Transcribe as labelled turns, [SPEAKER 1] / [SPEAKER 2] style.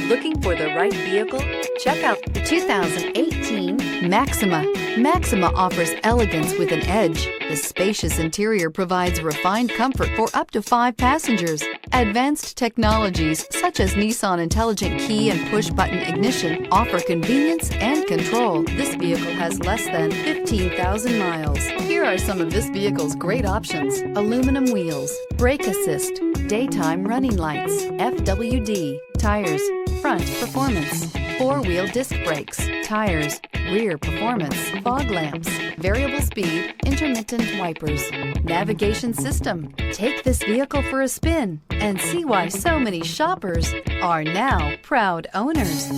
[SPEAKER 1] Looking for the right vehicle? Check out the 2018 Maxima. Maxima offers elegance with an edge. The spacious interior provides refined comfort for up to 5 passengers. Advanced technologies such as Nissan Intelligent Key and push-button ignition offer convenience and control. This vehicle has less than 15,000 miles. Here are some of this vehicle's great options: aluminum wheels, brake assist, daytime running lights, FWD, tires, front performance, 4-wheel disc brakes, tires, rear performance, fog lamps, variable speed, intermittent wipers, navigation system. Take this vehicle for a spin and see why so many shoppers are now proud owners.